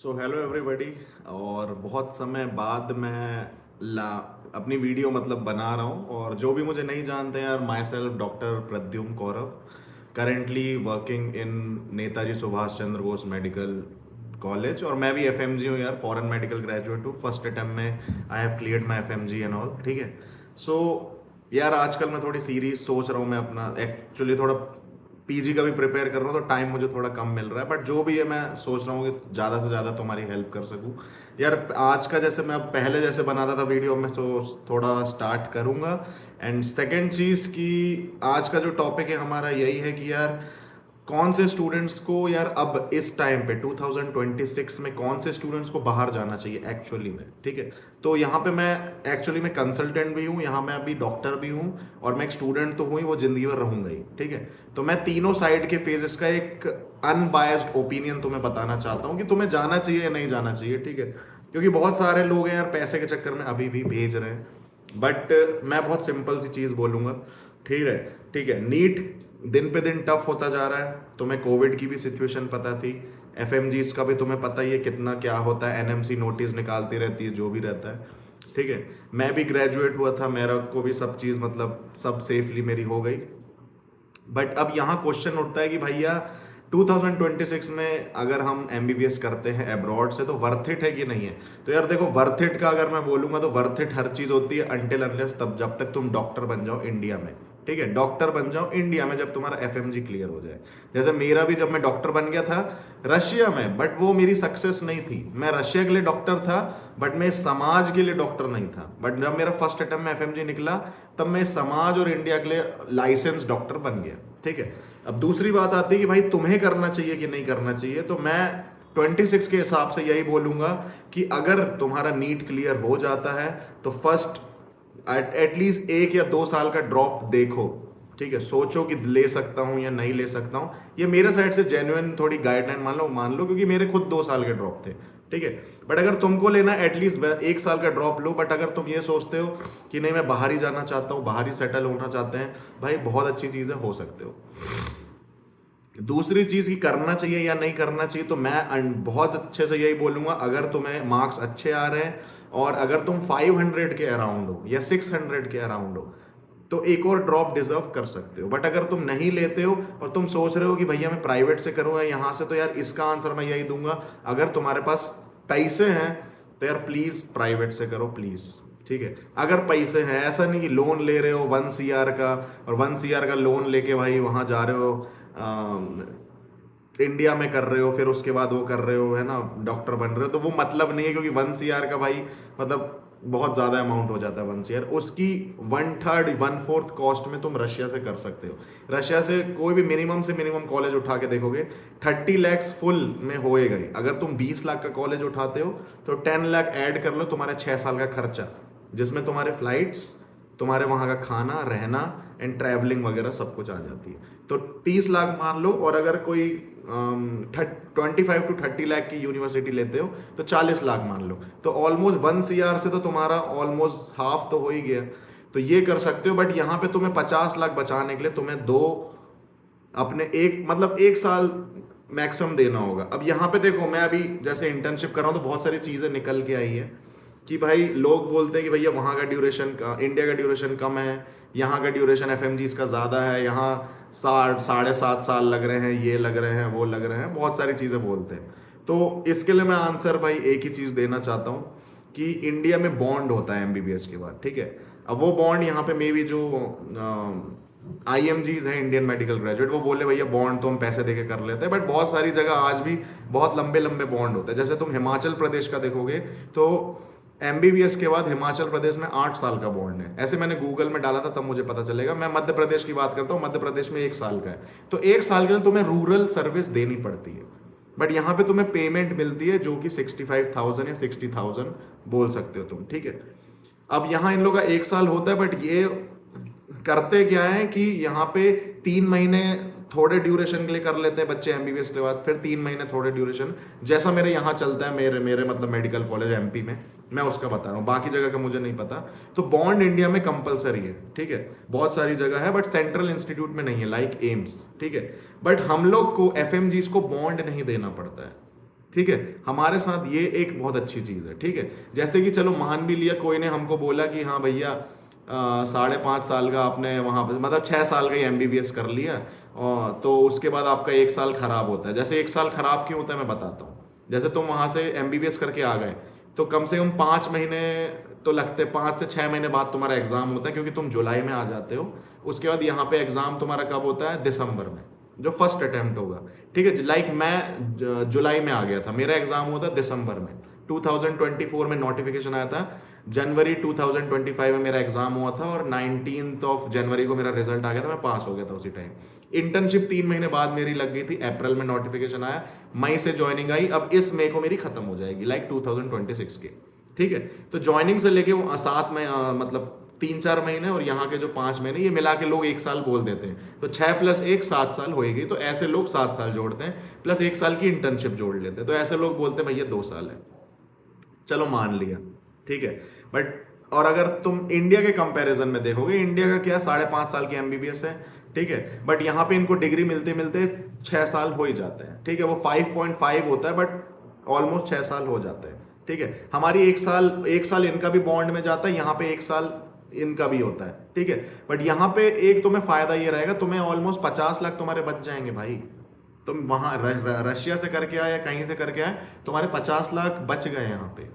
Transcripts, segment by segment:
So hello everybody. और बहुत समय बाद मैं ला अपनी वीडियो मतलब बना रहा हूँ। और जो भी मुझे नहीं जानते हैं यार, myself doctor Pradyumna Kaurav, currently working in Netaji Subhash Chandra Bose medical college. और मैं भी एफएमजी हूँ यार, फॉरेन मेडिकल ग्रेजुएट हूँ। फर्स्ट अटेम्प्ट में I have cleared my FMG and all. ठीक है। सो यार आजकल मैं थोड़ी सीरीज सोच रहा हूँ। मैं अपना एक्चुअली थोड़ा पीजी का भी प्रिपेयर कर रहा हूँ, तो टाइम मुझे थोड़ा कम मिल रहा है। बट जो भी है मैं सोच रहा हूँ कि ज़्यादा से ज़्यादा तुम्हारी हेल्प कर सकूँ यार। आज का जैसे मैं पहले जैसे बनाता था वीडियो, मैं तो थोड़ा स्टार्ट करूँगा। एंड सेकंड चीज़ कि आज का जो टॉपिक है हमारा यही है कि यार कौन से स्टूडेंट्स को यार अब इस टाइम पे 2026 में कौन से स्टूडेंट्स को बाहर जाना चाहिए एक्चुअली में। ठीक है। तो यहाँ पे मैं एक्चुअली मैं कंसल्टेंट भी हूँ, यहाँ मैं अभी डॉक्टर भी हूँ, और मैं एक स्टूडेंट तो हूँ ही, वो जिंदगी भर रहूंगा ही। ठीक है। तो मैं तीनों साइड के फेजेस का एक अनबायस्ड ओपिनियन तुम्हें बताना चाहता हूँ कि तुम्हें जाना चाहिए या नहीं जाना चाहिए। ठीक है। क्योंकि बहुत सारे लोग हैं यार पैसे के चक्कर में अभी भी भेज रहे हैं। बट मैं बहुत सिंपल सी चीज़ बोलूँगा। ठीक है। ठीक है। नीट दिन पे दिन टफ होता जा रहा है। तुम्हें कोविड की भी सिचुएशन पता थी, एफएमजीज का भी तुम्हें पता ही है कितना क्या होता है, एनएमसी नोटिस निकालती रहती है, जो भी रहता है। ठीक है। मैं भी ग्रेजुएट हुआ था, मेरा को भी सब चीज़ मतलब सब सेफली मेरी हो गई। बट अब यहाँ क्वेश्चन उठता है कि भैया 2026 में अगर हम एमबीबीएस करते हैं अब्रॉड से, तो वर्थ इट है कि नहीं है। तो यार देखो, वर्थ इट का अगर मैं बोलूंगा तो वर्थ इट हर चीज होती है अनटिल अनलेस तब जब तक तुम डॉक्टर बन जाओ इंडिया में। ठीक है। डॉक्टर बन जाओ इंडिया में जब तुम्हारा एफएमजी क्लियर हो जाए। जैसे मेरा भी, जब मैं डॉक्टर बन गया था रशिया में, बट वो मेरी सक्सेस नहीं थी। मैं रशिया के लिए डॉक्टर था, बट मैं समाज के लिए डॉक्टर नहीं था। बट जब मेरा फर्स्ट अटेम्प्ट में एफएमजी निकला, तब मैं समाज और इंडिया के लिए लाइसेंस डॉक्टर बन गया। ठीक है। अब दूसरी बात आती है कि भाई तुम्हें करना चाहिए कि नहीं करना चाहिए। तो मैं 26 के हिसाब से यही बोलूंगा कि अगर तुम्हारा नीट क्लियर हो जाता है तो फर्स्ट एटलीस्ट 1 या 2 साल का ड्रॉप देखो। ठीक है। सोचो कि ले सकता हूं या नहीं ले सकता हूं। ये मेरे साइड से जेन्युइन थोड़ी गाइडलाइन मान लो, क्योंकि मेरे खुद 2 साल के ड्रॉप थे। ठीक है। बट अगर तुमको लेना एटलीस्ट 1 साल का ड्रॉप लो। बट अगर तुम ये सोचते हो कि नहीं मैं बाहर ही जाना चाहता हूँ, बाहर ही सेटल होना चाहते हैं, भाई बहुत अच्छी चीज़ है, हो सकते हो। दूसरी चीज की करना चाहिए या नहीं करना चाहिए, तो मैं बहुत अच्छे से यही बोलूंगा, अगर तुम्हें मार्क्स अच्छे आ रहे हैं और अगर तुम 500 के अराउंड हो या 600 के अराउंड हो, तो एक और ड्रॉप डिजर्व कर सकते हो। बट अगर तुम नहीं लेते हो और तुम सोच रहे हो कि भैया मैं प्राइवेट से करूँ या यहाँ से, तो यार इसका आंसर मैं यही दूंगा, अगर तुम्हारे पास पैसे हैं तो यार प्लीज प्राइवेट से करो, प्लीज। ठीक है। अगर पैसे हैं, ऐसा नहीं कि लोन ले रहे हो 1 CR का, और 1 CR का लोन लेके भाई वहां जा रहे हो, इंडिया में कर रहे हो, फिर उसके बाद वो कर रहे हो, है ना, डॉक्टर बन रहे हो, तो वो मतलब नहीं है। क्योंकि 1 CR का भाई मतलब बहुत ज्यादा अमाउंट हो जाता है 1 CR। उसकी 1/3 1/4 कॉस्ट में तुम रशिया से कर सकते हो। रशिया से कोई भी मिनिमम से मिनिमम कॉलेज उठा के देखोगे 30 लाख फुल में होएगा ही। अगर तुम 20 लाख का कॉलेज उठाते हो तो 10 लाख ऐड कर लो, तुम्हारे 6 साल का खर्चा, जिसमें तुम्हारे फ्लाइट्स, तुम्हारे वहाँ का खाना, रहना एंड ट्रैवलिंग वगैरह सब कुछ आ जाती है। तो 30 लाख मान लो। और अगर कोई 25 to 30 लाख की यूनिवर्सिटी लेते हो तो 40 लाख मान लो। तो ऑलमोस्ट 1 CR से तो तुम्हारा ऑलमोस्ट हाफ तो हो ही गया। तो ये कर सकते हो। बट यहाँ पे तुम्हें 50 लाख बचाने के लिए तुम्हें अपने मतलब 1 साल मैक्सिमम देना होगा। अब यहाँ पे देखो, मैं अभी जैसे इंटर्नशिप कर रहा हूँ तो बहुत सारी चीज़ें निकल के आई है कि भाई लोग बोलते हैं कि भैया वहाँ का ड्यूरेशन का, इंडिया का ड्यूरेशन कम है, यहाँ का ड्यूरेशन एफएमजीज का ज़्यादा है, यहाँ 7.5 साल लग रहे हैं, ये लग रहे हैं, वो लग रहे हैं, बहुत सारी चीज़ें बोलते हैं। तो इसके लिए मैं आंसर भाई एक ही चीज़ देना चाहता हूँ कि इंडिया में बॉन्ड होता है एमबीबीएस के बाद। ठीक है। अब वो बॉन्ड यहाँ पे मे बी जो आईएमजीज हैं, इंडियन मेडिकल ग्रेजुएट, वो बोले भैया बॉन्ड तो हम पैसे देके कर लेते हैं। बट बहुत सारी जगह आज भी बहुत लंबे लंबे बॉन्ड होते हैं। जैसे तुम हिमाचल प्रदेश का देखोगे तो एमबीबीएस के बाद हिमाचल प्रदेश में 8 साल का बॉन्ड है। ऐसे मैंने गूगल में डाला था, तब मुझे पता चलेगा। मैं मध्य प्रदेश की बात करता हूँ, मध्य प्रदेश में 1 साल का है। तो 1 साल के लिए तुम्हें रूरल सर्विस देनी पड़ती है। बट यहाँ पे तुम्हें पेमेंट मिलती है जो कि 65,000 या 60,000 बोल सकते हो तुम। ठीक है। अब यहाँ इन लोग का 1 साल होता है, बट ये करते क्या है कि यहाँ पे 3 महीने थोड़े ड्यूरेशन के लिए कर लेते हैं बच्चे एमबीबीएस के बाद, फिर 3 महीने थोड़े ड्यूरेशन, जैसा मेरे यहाँ चलता है, मेरे मतलब मेडिकल कॉलेज एमपी में, मैं उसका बता रहा हूँ, बाकी जगह का मुझे नहीं पता। तो बॉन्ड इंडिया में कंपलसरी है। ठीक है। बहुत सारी जगह है बट सेंट्रल इंस्टीट्यूट में नहीं है, लाइक एम्स। ठीक है। बट हम लोग को एफएमजीज को बॉन्ड नहीं देना पड़ता है। ठीक है, हमारे साथ ये एक बहुत अच्छी चीज़ है। ठीक है, जैसे कि चलो मान भी लिया कोई ने हमको बोला कि हाँ भैया 5.5 साल का आपने वहाँ पर मतलब 6 साल का ही MBBS कर लिया, और तो उसके बाद आपका 1 साल खराब होता है। जैसे 1 साल खराब क्यों होता है मैं बताता हूँ। जैसे तुम वहाँ से MBBS करके आ गए तो कम से कम 5 महीने तो लगते, 5 से 6 महीने बाद तुम्हारा एग्जाम होता है, क्योंकि तुम जुलाई में आ जाते हो। उसके बाद यहाँ पे एग्जाम तुम्हारा कब होता है, दिसंबर में, जो फर्स्ट अटेम्प्ट होगा। ठीक है, लाइक मैं जुलाई में आ गया था, मेरा एग्जाम हुआ था दिसंबर में, 2024 में नोटिफिकेशन आया था, जनवरी 2025 में मेरा एग्जाम हुआ था, और 19 जनवरी को मेरा रिजल्ट आ गया था, मैं पास हो गया था उसी टाइम। इंटर्नशिप 3 महीने बाद मेरी लग गई थी, अप्रैल में नोटिफिकेशन आया, मई से ज्वाइनिंग आई, अब इस मई को मेरी खत्म हो जाएगी, लाइक 2026 की। ठीक है, तो ज्वाइनिंग से लेके वो 7 में मतलब 3-4 महीने, और यहाँ के जो 5 महीने, ये मिला के लोग 1 साल बोल देते हैं, तो 6 + 1 7 साल होएगी। तो ऐसे लोग 7 साल जोड़ते हैं, प्लस 1 साल की इंटर्नशिप जोड़ लेते हैं, तो ऐसे लोग बोलते हैं भैया 2 साल है। चलो मान लिया, ठीक है, बट और अगर तुम इंडिया के कंपैरिजन में देखोगे, इंडिया का क्या 5.5 साल की MBBS है। ठीक है, बट यहाँ पे इनको डिग्री मिलते मिलते 6 साल हो ही जाते हैं। ठीक है, वो 5.5 होता है, बट ऑलमोस्ट 6 साल हो जाते हैं। ठीक है, हमारी 1 साल इनका भी बॉन्ड में जाता है, यहाँ पे 1 साल इनका भी होता है। ठीक है, बट यहाँ पे एक तुम्हें फायदा ये रहेगा, तुम्हें ऑलमोस्ट 50 लाख तुम्हारे बच जाएंगे भाई। तुम वहां रशिया से करके आए या कहीं से करके आए, तुम्हारे 50 लाख बच गए यहाँ पे।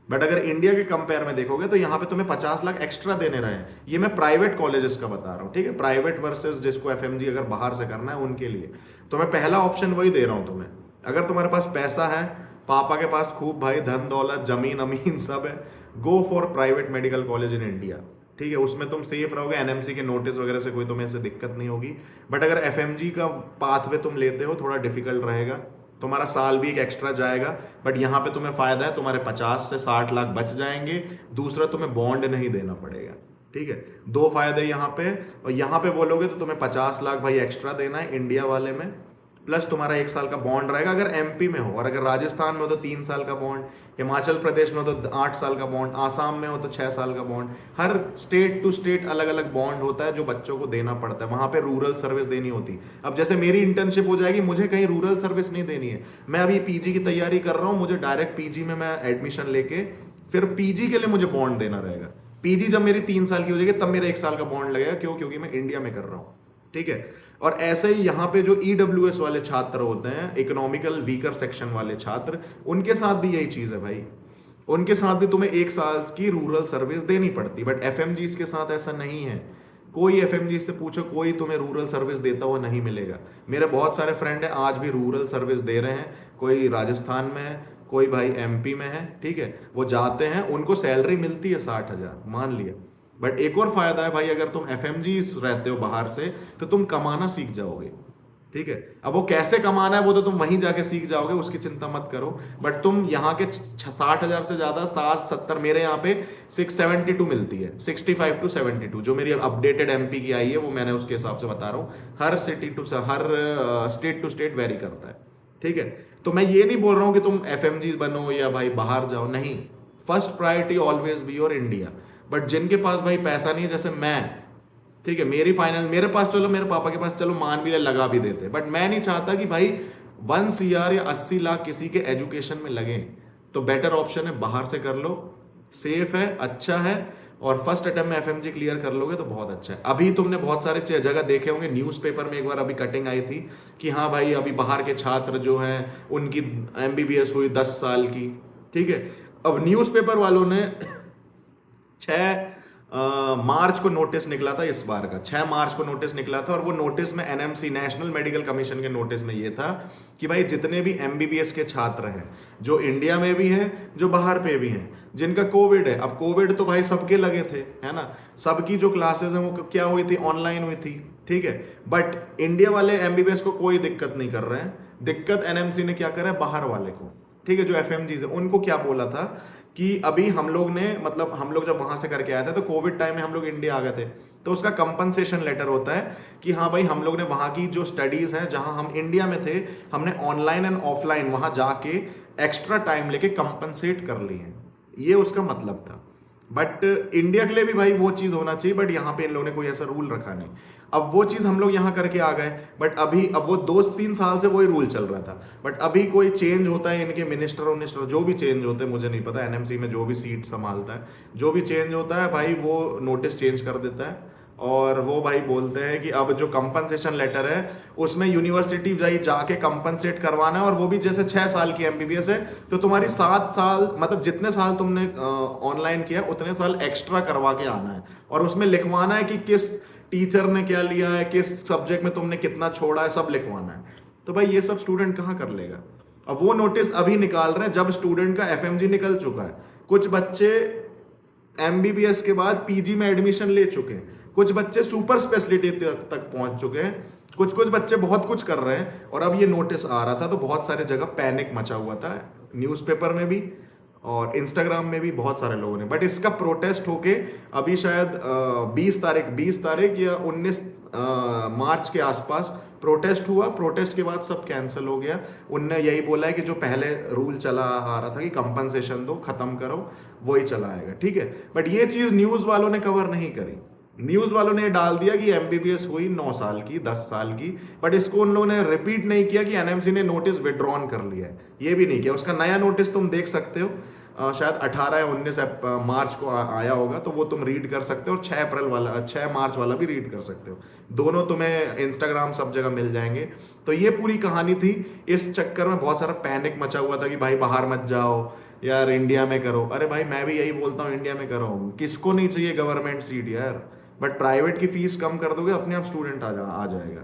बट अगर इंडिया के कंपेयर में देखोगे तो यहाँ पे तुम्हें 50 लाख एक्स्ट्रा देने रहे हैं। ये मैं प्राइवेट कॉलेजेस का बता रहा हूँ। ठीक है, प्राइवेट वर्सेस जिसको FMG अगर बाहर से करना है उनके लिए, तो मैं पहला ऑप्शन वही दे रहा हूँ तुम्हें। अगर तुम्हारे पास पैसा है, पापा के पास खूब भाई धन दौलत जमीन अमीन सब है, go for private medical college in India. ठीक है, उसमें तुम सेफ रहोगे, NMC के नोटिस वगैरह से कोई तुम्हें ऐसे दिक्कत नहीं होगी। बट अगर FMG का पाथवे तुम लेते हो, थोड़ा डिफिकल्ट रहेगा, तुम्हारा साल भी एक एक्स्ट्रा जाएगा। बट यहाँ पे तुम्हें फायदा है, तुम्हारे 50 से 60 लाख बच जाएंगे। दूसरा, तुम्हें बॉन्ड नहीं देना पड़ेगा। ठीक है, 2 फायदे यहाँ पे। और यहाँ पे बोलोगे तो तुम्हें 50 लाख भाई एक्स्ट्रा देना है इंडिया वाले में, प्लस तुम्हारा 1 साल का बॉन्ड रहेगा अगर MP में हो, और अगर राजस्थान में हो तो 3 साल का बॉन्ड, हिमाचल प्रदेश में हो तो 8 साल का बॉन्ड, आसाम में हो तो 6 साल का बॉन्ड। हर स्टेट टू स्टेट अलग अलग बॉन्ड होता है जो बच्चों को देना पड़ता है। वहां पे रूरल सर्विस देनी होती। अब जैसे मेरी इंटर्नशिप हो जाएगी, मुझे कहीं रूरल सर्विस नहीं देनी है। मैं अभी PG की तैयारी कर रहा हूँ, मुझे डायरेक्ट PG में मैं एडमिशन लेके फिर PG के लिए मुझे बॉन्ड देना रहेगा। PG जब मेरी 3 साल की हो जाएगी तब मेरा 1 साल का बॉन्ड लगेगा। क्यों? क्योंकि मैं इंडिया में कर रहा हूँ। ठीक है, और ऐसे ही यहाँ पे जो EWS वाले छात्र होते हैं, इकोनॉमिकल वीकर सेक्शन वाले छात्र, उनके साथ भी यही चीज है भाई। उनके साथ भी तुम्हें 1 साल की रूरल सर्विस देनी पड़ती। बट FMGs के साथ ऐसा नहीं है। कोई FMG से पूछो, कोई तुम्हें रूरल सर्विस देता हुआ नहीं मिलेगा। मेरे बहुत सारे फ्रेंड हैं आज भी रूरल सर्विस दे रहे हैं। कोई राजस्थान में है, कोई भाई MP में है। ठीक है, वो जाते हैं, उनको सैलरी मिलती है 60,000 मान लिया। बट एक और फायदा है भाई, अगर तुम FMGs रहते हो बाहर से तो तुम कमाना सीख जाओगे। ठीक है, अब वो कैसे कमाना है वो तो तुम वहीं जाके सीख जाओगे, उसकी चिंता मत करो। बट तुम यहाँ के 60,000 से ज्यादा 60-70, मेरे यहाँ पे 672 मिलती है, 65 to 72, जो मेरी अपडेटेड MP की आई है वो मैंने उसके हिसाब से बता रहा हूँ। हर स्टेट टू स्टेट वेरी करता है। ठीक है, तो मैं ये नहीं बोल रहा हूँ कि तुम FMGs बनो या भाई बाहर जाओ, नहीं। First priority always be your India. But जिनके पास भाई पैसा नहीं है, जैसे मैं, ठीक है, मेरे पास, चलो मेरे पापा के पास चलो मान भी लगा भी देते, बट मैं नहीं चाहता कि भाई 1 CR या 80 लाख किसी के एजुकेशन में लगे। तो बेटर ऑप्शन है बाहर से कर लो, सेफ है, अच्छा है, और फर्स्ट अटेम्प्ट में FMG क्लियर कर लोगे तो बहुत अच्छा है। अभी तुमने बहुत सारे जगह देखे होंगे, न्यूज़पेपर में एक बार अभी कटिंग आई थी कि हाँ भाई अभी बाहर के छात्र जो हैं उनकी MBBS हुई 10 साल की। ठीक है, अब न्यूज़पेपर वालों ने 6 मार्च को नोटिस निकला था, इस बार का 6 मार्च को नोटिस निकला था, और वो नोटिस में NMC नेशनल मेडिकल कमीशन के नोटिस में ये था कि भाई जितने भी MBBS के छात्र हैं, जो इंडिया में भी हैं, जो बाहर पे भी हैं, जिनका कोविड है, अब कोविड तो भाई सबके लगे थे, है ना, सबकी जो क्लासेस हैं वो क्या हुई थी, ऑनलाइन हुई थी। ठीक है, बट इंडिया वाले MBBS को कोई दिक्कत नहीं कर रहे हैं। दिक्कत NMC ने क्या करा है, बाहर वाले को। ठीक है, जो FMGs है उनको क्या बोला था कि अभी हम लोग ने, मतलब हम लोग जब वहां से करके आए थे तो कोविड टाइम में हम लोग इंडिया आ गए थे, तो उसका कंपनसेशन लेटर होता है कि हाँ भाई हम लोग ने वहां की जो स्टडीज है, जहां हम इंडिया में थे, हमने ऑनलाइन एंड ऑफलाइन वहां जाके एक्स्ट्रा टाइम लेके कंपनसेट कर ली है। ये उसका मतलब था। बट इंडिया के लिए भी भाई वो चीज़ होना चाहिए, बट यहाँ पे इन लोगों ने कोई ऐसा रूल रखा नहीं। अब वो चीज़ हम लोग यहाँ करके आ गए, बट अभी अब वो 2-3 साल से वही रूल चल रहा था, बट अभी कोई चेंज होता है, इनके मिनिस्टर जो भी चेंज होते हैं, मुझे नहीं पता, एनएमसी में जो भी सीट संभालता है, जो भी चेंज होता है भाई, वो नोटिस चेंज कर देता है। और वो भाई बोलते हैं कि अब जो कंपनसेशन लेटर है उसमें यूनिवर्सिटी भाई जाके कंपनसेट करवाना है, और वो भी जैसे 6 साल की एमबीबीएस है तो तुम्हारी 7 साल, मतलब जितने साल तुमने ऑनलाइन किया उतने साल एक्स्ट्रा करवा के आना है, और उसमें लिखवाना है कि किस टीचर ने क्या लिया है, किस सब्जेक्ट में तुमने कितना छोड़ा है, सब लिखवाना है। तो भाई ये सब स्टूडेंट कहाँ कर लेगा। अब वो नोटिस अभी निकाल रहे हैं जब स्टूडेंट का एफएमजी निकल चुका है। कुछ बच्चे एमबीबीएस के बाद पीजी में एडमिशन ले चुके हैं, कुछ बच्चे सुपर स्पेशलिटी तक पहुंच चुके हैं, कुछ कुछ बच्चे बहुत कुछ कर रहे हैं, और अब ये नोटिस आ रहा था तो बहुत सारे जगह पैनिक मचा हुआ था, न्यूज़पेपर में भी और इंस्टाग्राम में भी बहुत सारे लोगों ने। बट इसका प्रोटेस्ट होके अभी शायद 20 तारीख या 19 मार्च के आसपास प्रोटेस्ट हुआ। प्रोटेस्ट के बाद सब कैंसिल हो गया। उनने यही बोला है कि जो पहले रूल चला आ रहा था कि कंपनसेशन दो, खत्म करो, वही चला आएगा, ठीक है। बट ये चीज न्यूज वालों ने कवर नहीं करी। न्यूज वालों ने डाल दिया कि एमबीबीएस हुई 9 साल की, 10 साल की, बट इसको उन लोगों ने रिपीट नहीं किया कि एनएमसी ने नोटिस विड्रॉन कर लिया है, ये भी नहीं किया। उसका नया नोटिस तुम देख सकते हो, शायद 18 या 19 मार्च को आया होगा, तो वो तुम रीड कर सकते हो, और 6 मार्च वाला भी रीड कर सकते हो। दोनों तुम्हें इंस्टाग्राम सब जगह मिल जाएंगे। तो ये पूरी कहानी थी। इस चक्कर में बहुत सारा पैनिक मचा हुआ था कि भाई बाहर मत जाओ यार, इंडिया में करो। अरे भाई मैं भी यही बोलता हूँ, इंडिया में करो, किसको नहीं चाहिए गवर्नमेंट सीट यार, बट प्राइवेट की फीस कम कर दोगे अपने आप स्टूडेंट आ जाएगा,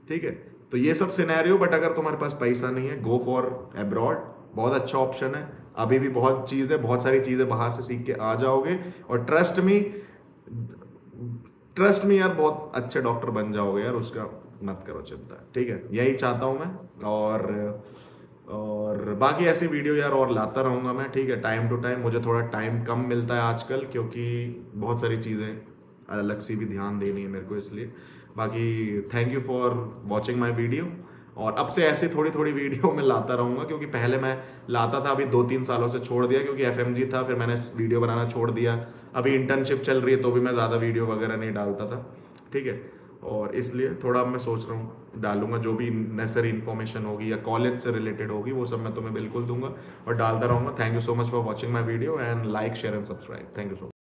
ठीक है। तो ये सब सिनेरियो, बट अगर तुम्हारे पास पैसा नहीं है, गो फॉर अब्रॉड, बहुत अच्छा ऑप्शन है। अभी भी बहुत चीज़ है, बहुत सारी चीज़ें बाहर से सीख के आ जाओगे, और ट्रस्ट मी यार, बहुत अच्छे डॉक्टर बन जाओगे यार, उसका मत करो चिंता, ठीक है। यही चाहता हूँ मैं, और बाकी ऐसी वीडियो यार और लाता रहूँगा मैं, ठीक है, टाइम टू टाइम। मुझे थोड़ा टाइम कम मिलता है आजकल, क्योंकि बहुत सारी चीज़ें अलग सी भी ध्यान देनी है मेरे को, इसलिए। बाकी thank you for watching my video, और अब से ऐसे थोड़ी थोड़ी वीडियो मैं लाता रहूँगा, क्योंकि पहले मैं लाता था, अभी 2-3 सालों से छोड़ दिया, क्योंकि एफएमजी था, फिर मैंने वीडियो बनाना छोड़ दिया। अभी इंटर्नशिप चल रही है तो भी मैं ज़्यादा वीडियो वगैरह नहीं डालता था, ठीक है। और इसलिए थोड़ा मैं सोच रहा हूँ डालूंगा, जो भी नेसेसरी इन्फॉर्मेशन होगी या कॉलेज से रिलेटेड होगी वो सब मैं तुम्हें बिल्कुल दूंगा और डालता रहूँगा। Thank you so much for watching my video, and like, share and subscribe. Thank you so much.